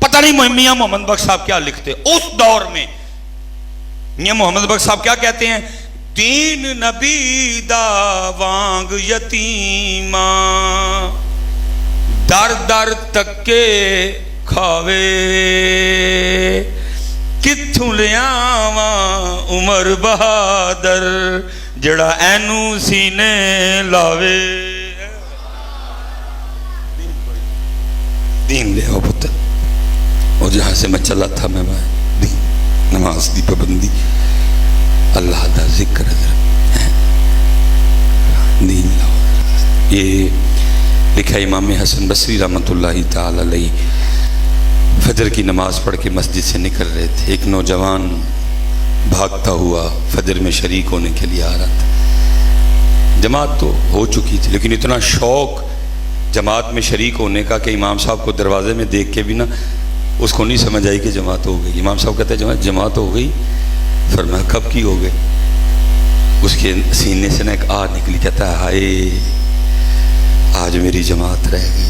پتہ نہیں میاں محمد بخش صاحب کیا لکھتے اس دور میں. میاں محمد بخش صاحب کیا کہتے ہیں؟ دین نبی دا وانگ یتیماں در در تکے کھاوے کتھوں لیاواں عمر بہادر جڑا اینو سینے لاوے. دین لے آؤ پتر. اور جہاں سے میں چلا تھا میں دین نماز دی پابندی اللہ دا ذکر دین لاؤ. یہ لکھا امام حسن بصری رحمۃ اللہ تعالی علیہ فجر کی نماز پڑھ کے مسجد سے نکل رہے تھے. ایک نوجوان بھاگتا ہوا فجر میں شریک ہونے کے لیے آ رہا تھا. جماعت تو ہو چکی تھی لیکن اتنا شوق جماعت میں شریک ہونے کا کہ امام صاحب کو دروازے میں دیکھ کے بھی نا اس کو نہیں سمجھ آئی کہ جماعت ہو گئی. امام صاحب کہتے ہیں جماعت ہو گئی. فرمایا کب کی ہو گئی؟ اس کے سینے سے نا ایک آہ نکلی. کہتا ہے ہائے آج میری جماعت رہ گئی.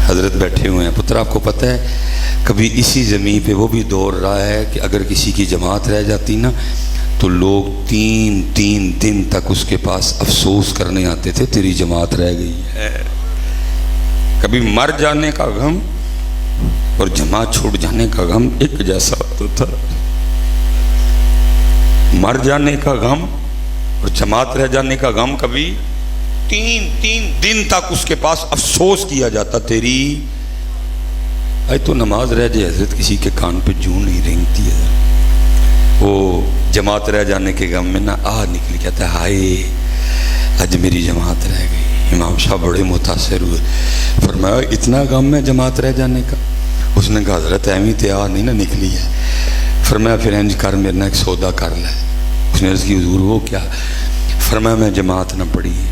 حضرت بیٹھے ہوئے ہیں. پتر آپ کو پتہ ہے کبھی اسی زمین پہ وہ بھی دور رہا ہے کہ اگر کسی کی جماعت رہ جاتی نا تو لوگ تین دن تک اس کے پاس افسوس کرنے آتے تھے تیری جماعت رہ گئی ہے. کبھی مر جانے کا غم اور جماعت چھوٹ جانے کا غم ایک جیسا تو تھا. مر جانے کا غم اور جماعت رہ جانے کا غم کبھی تین دن تک اس کے پاس افسوس کیا جاتا تیری آج تو نماز رہ جائے. حضرت کسی کے کان پہ جوں نہیں رینگتی ہے. وہ جماعت رہ جانے کے غم میں نا آہ نکلی. کہتا ہے ہائے آج میری جماعت رہ گئی. امام صاحب بڑے متاثر ہوئے. فرمایا اتنا غم ہے جماعت رہ جانے کا؟ اس نے کہا حضرت ایویں تے آہ نہیں نا نکلی ہے. فرمایا پھر انج کر میرے نا ایک سودا کر لے. اس نے عرض کی حضور وہ کیا؟ فرمایا میں جماعت نہ پڑھیے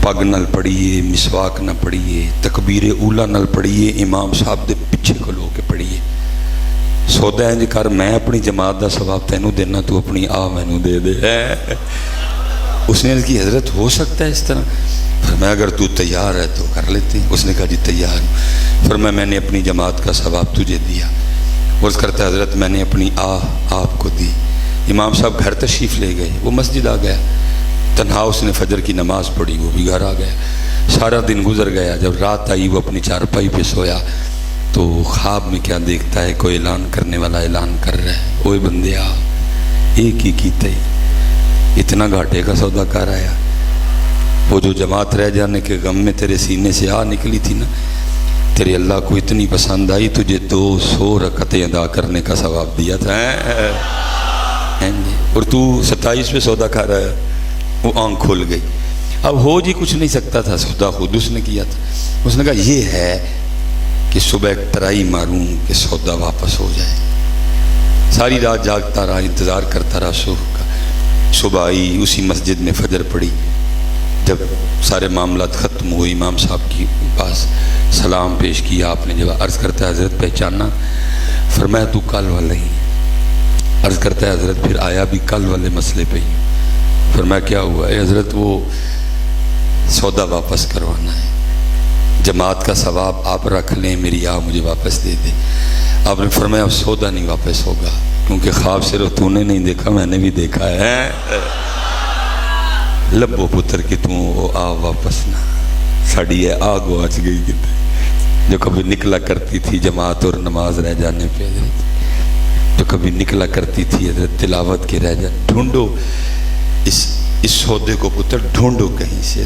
پگ نل پڑھیے مسواک نہ پڑھیے تکبیر اولا نل پڑھیے امام صاحب دے پیچھے کھلو کے پڑھیے. سودا انج کر میں اپنی جماعت دا ثواب تینوں دینا تو اپنی آہ مینوں دے دے. اس نے عرض کی حضرت ہو سکتا ہے اس طرح؟ فرمایا اگر تو تیار ہے تو کر لیتے ہیں. اس نے کہا جی تیار ہوں. فرمایا میں نے اپنی جماعت کا ثواب تجھے دیا. عرض کرتا ہے حضرت میں نے اپنی آہ آپ کو دی. امام صاحب گھر تشریف لے گئے. وہ مسجد آ گیا. تنہا اس نے فجر کی نماز پڑھی. وہ بھی گھر آ گیا. سارا دن گزر گیا. جب رات آئی وہ اپنی چارپائی پہ سویا تو خواب میں کیا دیکھتا ہے کوئی اعلان کرنے والا اعلان کر رہا ہے اوے بندے آ ایک ہی کیتے اتنا گھاٹے کا سودا کر آیا. وہ جو جماعت رہ جانے کے غم میں تیرے سینے سے آ نکلی تھی نا تیرے اللہ کو اتنی پسند آئی تجھے 200 رکعتیں ادا کرنے کا ثواب دیا تھا. اور تو 27 پہ سودا کھا رہا ہے. وہ آنکھ کھل گئی. اب ہو جی کچھ نہیں سکتا تھا. سودا خود اس نے کیا تھا. اس نے کہا یہ ہے کہ صبح ایک ٹرائی ماروں کہ سودا واپس ہو جائے. ساری رات جاگتا رہا انتظار کرتا رہا صبح کا. صبح آئی اسی مسجد میں فجر پڑھی. جب سارے معاملات ختم ہوئے امام صاحب کے پاس سلام پیش کیا. آپ نے جب عرض کرتا ہے حضرت پہچانا؟ فرمایا تو کل والا ہی. عرض کرتا ہے حضرت پھر آیا بھی کل والے مسئلے پہ ہی. فرمایا کیا ہوا؟ اے حضرت وہ سودا واپس کروانا ہے. جماعت کا ثواب آپ رکھ لیں میری آہ مجھے واپس دے دے. آپ نے فرمایا سودا نہیں واپس ہوگا کیونکہ خواب صرف تو نے نہیں دیکھا میں نے بھی دیکھا ہے. لبو پتر کہ تو آ واپس نہ ساڑی ہے آگ واچ گئی کتے جو کبھی نکلا کرتی تھی جماعت اور نماز رہ جانے پہ حضرت جو کبھی نکلا کرتی تھی حضرت تلاوت کے رہ جانے. ڈھونڈو اس سودے کو پتر ڈھونڈو کہیں سے.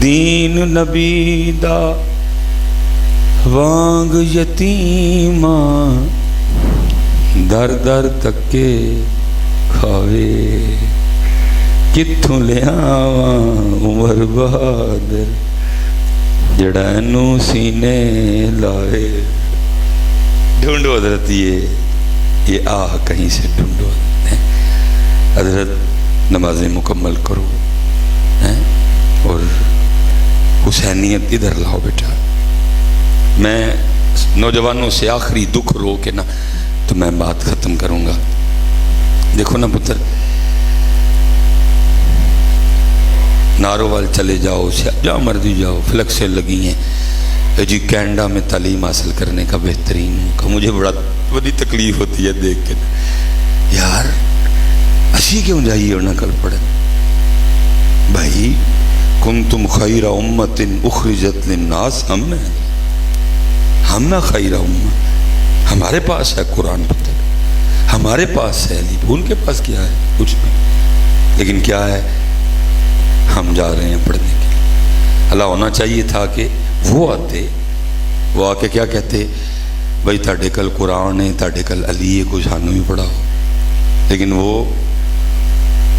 دین نبی دا وانگ یتیماں در در تکے کھاوے کتھوں لے آواں عمر بہادر جڑا اینو سینے لاوے. ڈھونڈو حضرت یہ آہ کہیں سے ڈھونڈو. حضرت نمازیں مکمل کرو اور حسینیت ادھر لاؤ بیٹا. میں نوجوانوں سے آخری دکھ رو کے نا تو میں بات ختم کروں گا. دیکھو نا پتر ناروال چلے جاؤ جہاں مرضی جاؤ فلیکسیں لگی ہیں جی کینیڈا میں تعلیم حاصل کرنے کا بہترین موقع. مجھے بڑی تکلیف ہوتی ہے دیکھ کے یار اسی کیوں جائیے اور نہ کر پڑے. بھائی کنتم خیر امت اخرجت للناس، ہم نہ خیر امت. ہمارے پاس ہے قرآن پتر، ہمارے پاس ہے علی، ان کے پاس کیا ہے؟ کچھ نہیں. لیکن کیا ہے، ہم جا رہے ہیں پڑھنے کے لیے. اللہ ہونا چاہیے تھا کہ وہ آتے، وہ آ کے کیا کہتے، بھائی تاڑے کل قرآن ہے، تاڑے کل علی ہے، کچھ ہانوں بھی پڑھاؤ. لیکن وہ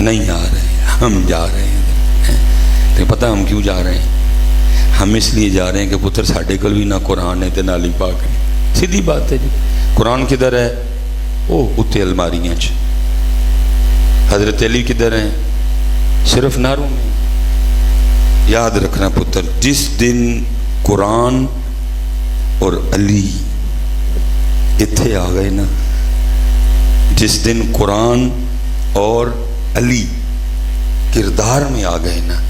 نہیں آ رہے ہیں، ہم جا رہے ہیں. تو پتہ ہم کیوں جا رہے ہیں؟ ہم اس لیے جا رہے ہیں کہ پتر ساڑے کل بھی نہ قرآن ہے تے نہ علی پاک ہے. سیدھی بات ہے جی. قرآن کدھر ہے؟ او اتے الماریاں چ. حضرت علی کدھر ہیں؟ صرف ناروں میں. یاد رکھنا پتر، جس دن قرآن اور علی اتھے آ گئے نا، جس دن قرآن اور علی کردار میں آ گئے نا،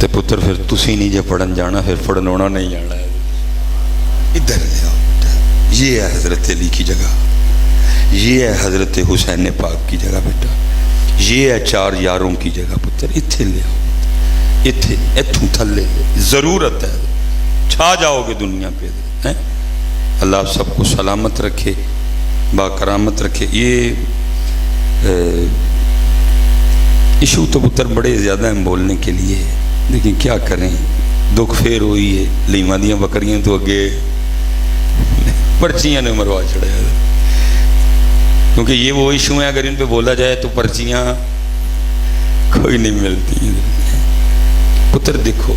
تو پتر پھر تسی نہیں جے پڑھن جانا، پھر پڑھن ہونا نہیں جانا ہے. ادھر لے آؤ. یہ ہے حضرت علی کی جگہ، یہ ہے حضرت حسین پاک کی جگہ بیٹا، یہ ہے چار یاروں کی جگہ. پتر اتھے لے آؤ، اتھے اتھوں تھلے ضرورت ہے. چھا جاؤ گے دنیا پہ. اللہ آپ سب کو سلامت رکھے، با کرامت رکھے. یہ ایشو تو پتر بڑے زیادہ ہیں بولنے کے لیے، لیکن کیا کریں، دکھ پھیر ہوئی ہے. لیمہ دیاں بکریاں تو اگے پرچیاں نے مروا چڑھایا، کیونکہ یہ وہ ایشو ہیں اگر ان پہ بولا جائے تو پرچیاں کوئی نہیں ملتی. پتر دیکھو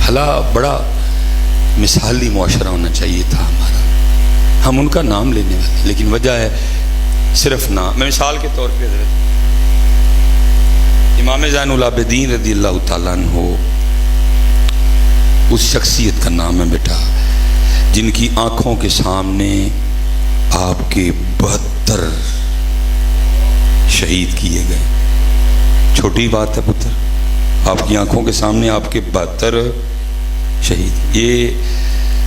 حلا بڑا مثالی معاشرہ ہونا چاہیے تھا ہمارا. ہم ان کا نام لینے والے، لیکن وجہ ہے صرف نام. میں مثال کے طور پہ حضرت امام زین العابدین رضی اللہ تعالیٰ عنہ، اس شخصیت کا نام ہے بیٹا جن کی آنکھوں کے سامنے آپ کے 72 شہید کیے گئے. چھوٹی بات ہے پتر، آپ کی آنکھوں کے سامنے آپ کے 72 شہید. یہ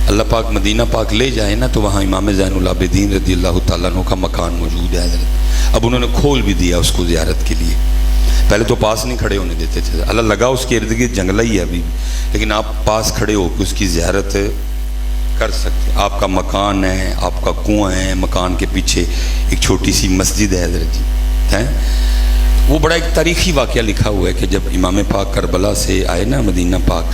اللہ پاک مدینہ پاک لے جائے نا تو وہاں امام زین العابدین رضی اللہ تعالیٰ عنہ کا مکان موجود ہے حضرت. اب انہوں نے کھول بھی دیا اس کو زیارت کے لیے. پہلے تو پاس نہیں کھڑے ہونے دیتے تھے، اللہ لگا اس کے ارد گرد جنگلہ ہی ہے ابھی، لیکن آپ پاس کھڑے ہو کے اس کی زیارت کر سکتے. آپ کا مکان ہے، آپ کا کنواں ہے، مکان کے پیچھے ایک چھوٹی سی مسجد ہے حضرت جی ہے. وہ بڑا ایک تاریخی واقعہ لکھا ہوا ہے کہ جب امام پاک کربلا سے آئے نا مدینہ پاک،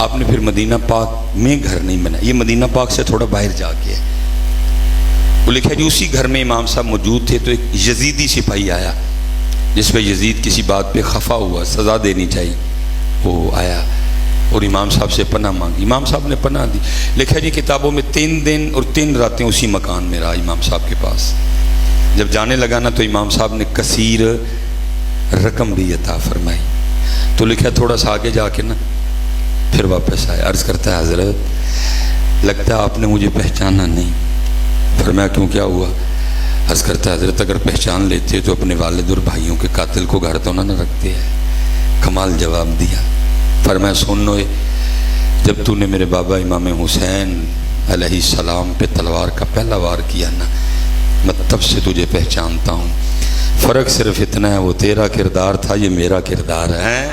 آپ نے پھر مدینہ پاک میں گھر نہیں بنا، یہ مدینہ پاک سے تھوڑا باہر جا کے ہے. وہ لکھا جی اسی گھر میں امام صاحب موجود تھے تو ایک یزیدی سپاہی آیا جس پہ یزید کسی بات پہ خفا ہوا، سزا دینی چاہیے. وہ آیا اور امام صاحب سے پناہ مانگی، امام صاحب نے پناہ دی. لکھا جی کتابوں میں 3 دن اور 3 راتیں اسی مکان میں رہا امام صاحب کے پاس. جب جانے لگا نا تو امام صاحب نے کثیر رقم بھی عطا فرمائی. تو لکھا تھوڑا سا آگے جا کے نا پھر واپس آئے. عرض کرتا ہے حضرت لگتا ہے آپ نے مجھے پہچانا نہیں. فرمایا کیوں کیا ہوا؟ عرض کرتا ہے حضرت اگر پہچان لیتے تو اپنے والد اور بھائیوں کے قاتل کو گھر تو نہ رکھتے ہیں. کمال جواب دیا. فرمایا سن لو، جب تو نے میرے بابا امام حسین علیہ السلام پہ تلوار کا پہلا وار کیا نا، میں تب سے تجھے پہچانتا ہوں. فرق صرف اتنا ہے وہ تیرا کردار تھا، یہ میرا کردار ہے.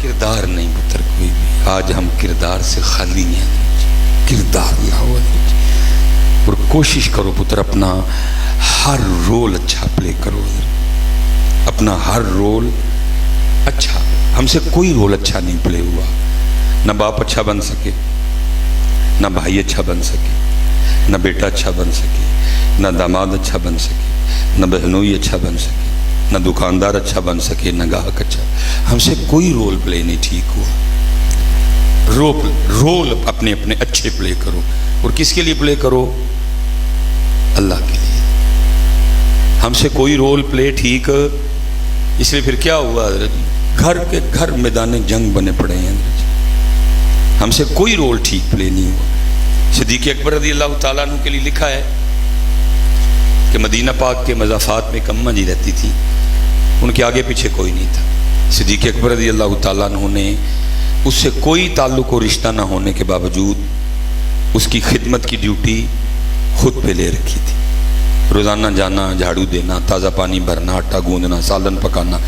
کردار نہیں پتر کوئی بھی. آج ہم کردار سے خالی ہیں. کردار لاؤ اور کوشش کرو پتر اپنا ہر رول اچھا پلے کرو. اپنا ہر رول اچھا. ہم سے کوئی رول اچھا نہیں پلے ہوا. نہ باپ اچھا بن سکے، نہ بھائی اچھا بن سکے، نہ بیٹا اچھا بن سکے، نہ داماد اچھا بن سکے، نہ بہنوئی اچھا بن سکے، نہ دکاندار اچھا بن سکے، نہ گاہک اچھا. ہم سے کوئی رول پلے نہیں ٹھیک ہوا. رول اپنے اپنے اچھے پلے کرو. اور کس کے لیے پلے کرو؟ اللہ کے لیے. ہم سے کوئی رول پلے ٹھیک، اس لیے پھر کیا ہوا حضرت؟ گھر کے گھر میدان جنگ بنے پڑے ہیں حضرت. ہم سے کوئی رول ٹھیک پلے نہیں ہوا. صدیق اکبر رضی اللہ تعالیٰ عنہ کے لیے لکھا ہے کہ مدینہ پاک کے مضافات میں ایک اماں جی رہتی تھی، ان کے آگے پیچھے کوئی نہیں تھا. صدیق اکبر رضی اللہ تعالیٰ عنہ نے اس سے کوئی تعلق و رشتہ نہ ہونے کے باوجود اس کی خدمت کی ڈیوٹی خود پہ لے رکھی تھی. روزانہ جانا, جھاڑو دینا, تازہ پانی بھرنا, آٹا گوندنا, سالن پکانا,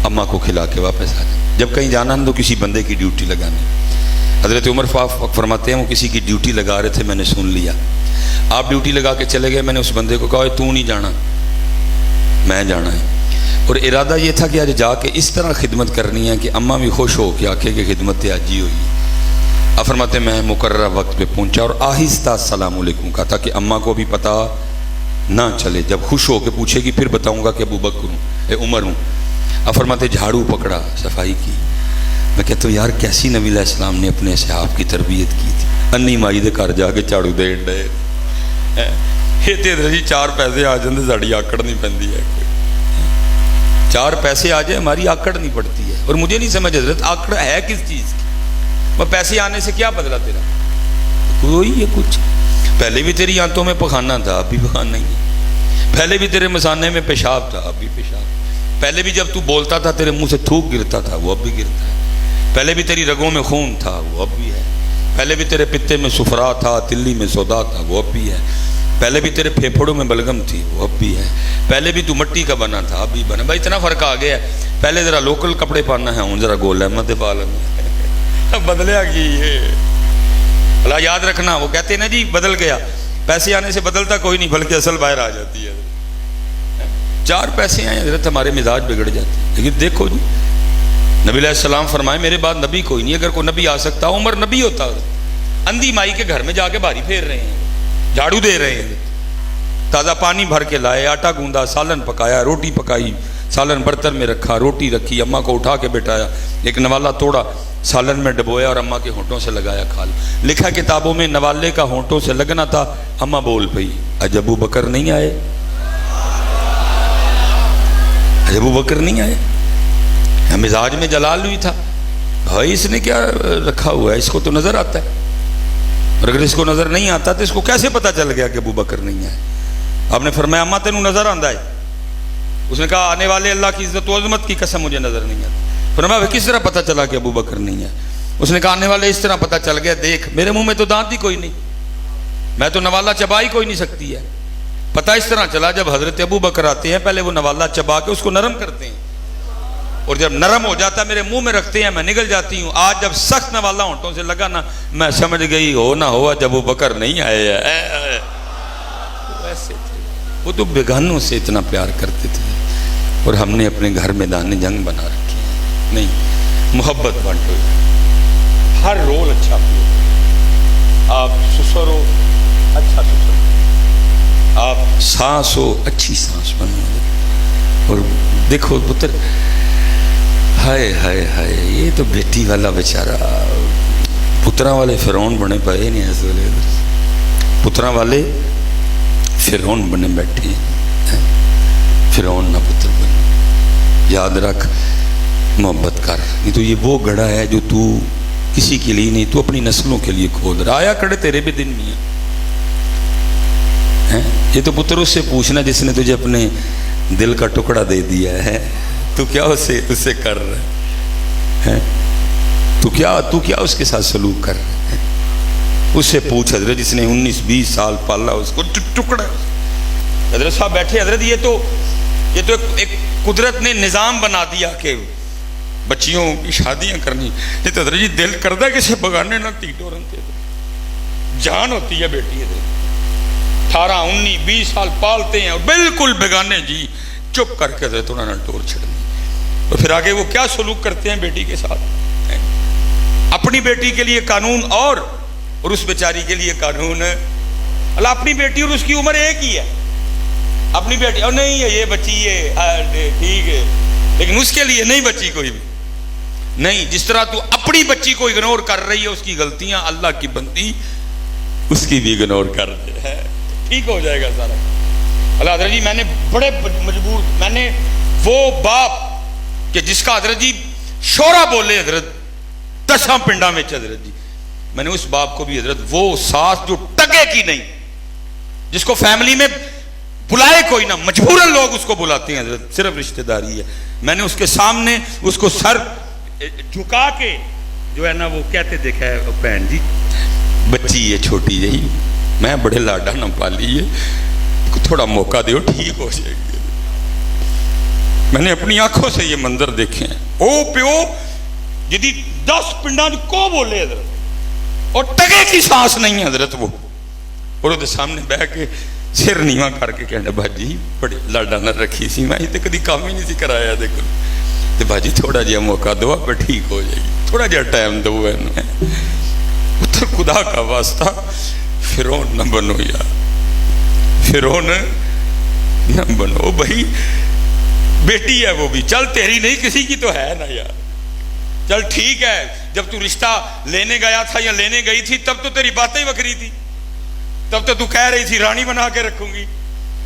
اماں کو کھلا کے واپس آ جانا. جب کہیں جانا تو کسی بندے کی ڈیوٹی لگانی. حضرت عمر فاروق فرماتے ہیں وہ کسی کی ڈیوٹی لگا رہے تھے, میں نے سن لیا. آپ ڈیوٹی لگا کے چلے گئے, میں نے اس بندے کو کہا تو نہیں جانا, میں جانا ہے. اور ارادہ یہ تھا کہ آج جا کے اس طرح خدمت کرنی ہے کہ اماں بھی خوش ہو کے آکھے کہ خدمت آجی ہوئی. آپ فرماتے میں مقررہ وقت پہ پہنچا اور آہستہ السلام علیکم کہا تاکہ اماں کو بھی پتہ نہ چلے. جب خوش ہو کے پوچھے گی پھر بتاؤں گا کہ ابو بکر ہوں, عمر ہوں. آپ فرماتے جھاڑو پکڑا, صفائی کی. میں کہتا ہوں یار کیسی نبی علیہ السلام نے اپنے صحاب کی تربیت کی تھی. انی مائی دے گھر جا کے جھاڑو دے ڈے یہ تے جی 4 پیسے آ جاندے ساڈی آکڑ نہیں پیندی ہے. 4 پیسے آ جائے ہماری آکڑ نہیں پڑتی ہے. اور مجھے نہیں سمجھ حضرت آکڑ ہے کس چیز کی؟ وہ پیسے آنے سے کیا بدلا تیرا؟ کوئی ہے کچھ. پہلے بھی تیری آنتوں میں پخانا تھا, اب بھی پخانا ہی ہے. پہلے بھی تیرے مسانے میں پیشاب تھا, اب بھی پیشاب. پہلے بھی جب تو بولتا تھا تیرے منہ سے تھوک گرتا تھا, وہ اب بھی گرتا ہے. پہلے بھی تیری رگوں میں خون تھا, وہ اب بھی ہے. پہلے بھی تیرے پتے میں صفرا تھا, تلی میں سودا تھا, وہ اب بھی ہے. پہلے بھی تیرے پھیپھڑوں میں بلغم تھی, وہ اب بھی ہے. پہلے بھی تو مٹی کا بنا تھا, اب بھی بنا. بھائی اتنا فرق آ گیا ہے. پہلے ذرا لوکل کپڑے پہننا ہے, ہوں ذرا گول احمد پالن بدلیا کی یہ اللہ یاد رکھنا. وہ کہتے ہیں نا جی بدل گیا, پیسے آنے سے بدلتا کوئی نہیں بلکہ اصل باہر آ جاتی ہے. 4 پیسے آئے حضرت ہمارے مزاج بگڑ جاتے ہیں. لیکن دیکھو جی نبی علیہ السلام فرمائے میرے بعد نبی کوئی نہیں. اگر کوئی نبی آ سکتا عمر نبی ہوتا. اندھی مائی کے گھر میں جا کے بھاری پھیر رہے ہیں, جھاڑو دے رہے ہیں, تازہ پانی بھر کے لائے, آٹا گوندا, سالن پکایا, روٹی پکائی, سالن برتن میں رکھا, روٹی رکھی, اماں کو اٹھا کے بٹھایا, ایک نوالا توڑا, سالن میں ڈبویا اور اماں کے ہونٹوں سے لگایا, کھا لو. لکھا کتابوں میں نوالے کا ہونٹوں سے لگنا تھا. اماں بول پئی اج ابو بکر نہیں آئے, اج ابو بکر نہیں آئے. مزاج میں جلال ہوئی تھا, بھائی اس نے کیا رکھا ہوا ہے, اس کو تو نظر آتا ہے. اور اگر اس کو نظر نہیں آتا تو اس کو کیسے پتا چل گیا کہ ابو بکر نہیں آئے؟ آپ نے فرمایا اماں تینوں نظر آندا ہے؟ اس نے کہا آنے والے اللہ کی عزت و عظمت کی قسم مجھے نظر نہیں آتی. فرمایا کس طرح پتا چلا کہ ابو بکر نہیں ہے؟ اس نے کہا آنے والے اس طرح پتا چل گیا, دیکھ میرے منہ میں تو دانت ہی کوئی نہیں, میں تو نوالا چبا ہی کوئی نہیں سکتی ہے. پتا اس طرح چلا جب حضرت ابو بکر آتے ہیں پہلے وہ نوالا چبا کے اس کو نرم کرتے ہیں, اور جب نرم ہو جاتا ہے میرے منہ میں رکھتے ہیں, میں نگل جاتی ہوں. آج جب سخت نوالا ہونٹوں سے لگا نا, میں سمجھ گئی ہو نہ ہوا جب ابو بکر نہیں آئے. ویسے تھے وہ تو بیگانوں سے اتنا پیار کرتے تھے, اور ہم نے اپنے گھر میں دانے جنگ بنا رکھی ہے. نہیں, محبت بانٹو, ہر رول اچھا پیو. آپ سسر ہو اچھا سسر, آپ سانس ہو اچھی سانس بنو. اور دیکھو پتر, ہائے ہائے ہائے, یہ تو بیٹی والا بیچارہ, پتراں والے فرعون بنے پائے نہیں اس ویلے, پتراں والے فرعون بنے بیٹھے ہیں. فرعون نہ پتر بنے. یاد رکھ, محبت کر, نہیں تو یہ وہ گڑھا ہے جو تو کسی کے لیے نہیں, تو اپنی نسلوں کے لیے کھود رہا. آیا کڑے تیرے بھی دن نہیں ہے. یہ تو پتر اس سے پوچھنا جس نے تجھے اپنے دل کا ٹکڑا دے دیا ہے, تو کیا اسے کر رہا ہے؟ تو کیا اس کے ساتھ سلوک کر رہا ہے؟ اس سے پوچھ حضرت جس نے 19-20 سال پالا اس کو ٹکڑا. حضرت صاحب بیٹھے, حضرت یہ تو ایک قدرت نے نظام بنا دیا کہ بچیوں کی شادیاں کرنی. یہ تو حضرت جی دل کردہ کسی بگانے نہ تیٹو رنتے, جان ہوتی ہے بیٹی. 18-19-20 سال پالتے ہیں اور بالکل بیگانے جی, چپ کر کے حضرت انہوں نے ٹور چھڑنی. اور پھر آگے وہ کیا سلوک کرتے ہیں بیٹی کے ساتھ. اپنی بیٹی کے لیے قانون اور اس بیچاری کے لیے قانون. اللہ, اپنی بیٹی اور اس کی عمر ایک ہی ہے. اپنی بیٹی اور نہیں ہے یہ بچی ہے ٹھیک ہے, لیکن اس کے لیے نہیں بچی کوئی بھی نہیں. جس طرح تو اپنی بچی کو اگنور کر رہی ہے, اس کی غلطیاں اللہ کی بندی اس کی بھی اگنور کر رہے ہے, ٹھیک ہو جائے گا سارا. اللہ حضرت جی میں نے بڑے مجبور, میں نے وہ باپ کہ جس کا حضرت جی شورا بولے حضرت 10 پنڈا میں حضرت جی, میں نے اس باپ کو بھی حضرت وہ ساس جو ٹکے کی نہیں, جس کو فیملی میں بلائے کوئی نہ, مجبوراً لوگ اس کو بلاتے ہیں حضرت, صرف رشتہ داری ہے. میں نے اس کے سامنے اس کو سر جھکا کے جو ہے نا وہ کہتے دیکھا ہے بہن جی بچی ہے چھوٹی جہی میں بڑے لاڈا نہ پالی ہے تھوڑا موقع دیو ٹھیک ہو جائے گی. میں نے اپنی آنکھوں سے یہ منظر دیکھے ہیں. او پیو جدی 10 پنڈا کو بولے حضرت اور ٹگے کی سانس نہیں ہے حضرت وہ اور وہ سامنے بہ کے سر نیواں کر کے کہنا باجی بڑے لاڈا نہ رکھی سی میں تو کدی کام ہی نہیں سی کرایا دیکھو تو باجی تھوڑا جہا موقع دو آپ ٹھیک ہو جائے گی تھوڑا جہا ٹائم دو تو خدا کا واسطہ فرعون نہ بنو یار فرعون نہ بنو بھائی بیٹی ہے وہ بھی چل تیری نہیں کسی کی تو ہے نا یار چل ٹھیک ہے جب تو رشتہ لینے گیا تھا یا لینے گئی تھی تب تو تیری باتیں ہی وکری تھی تب تو کہہ رہی تھی رانی بنا کے رکھوں گی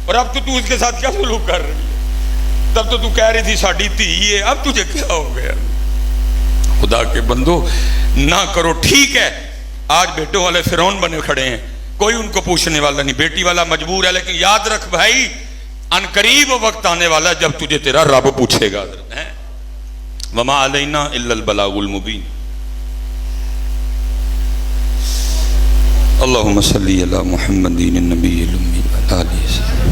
اور اب تو اس کے ساتھ کیا سلوک کر رہی ہے تب تو کہہ رہی تھی ساڈی دھی ہے اب تجھے کیا ہو گیا. خدا کے بندو نہ کرو ٹھیک ہے آج بیٹوں والے فرعون بنے کھڑے ہیں کوئی ان کو پوچھنے والا نہیں بیٹی والا مجبور ہے لیکن یاد رکھ بھائی ان قریب وقت آنے والا جب تجھے تیرا رب پوچھے گا. وما علینا الا البلاغ المبین. اللہم صلی علی محمد النبی الامی وعلی آلہ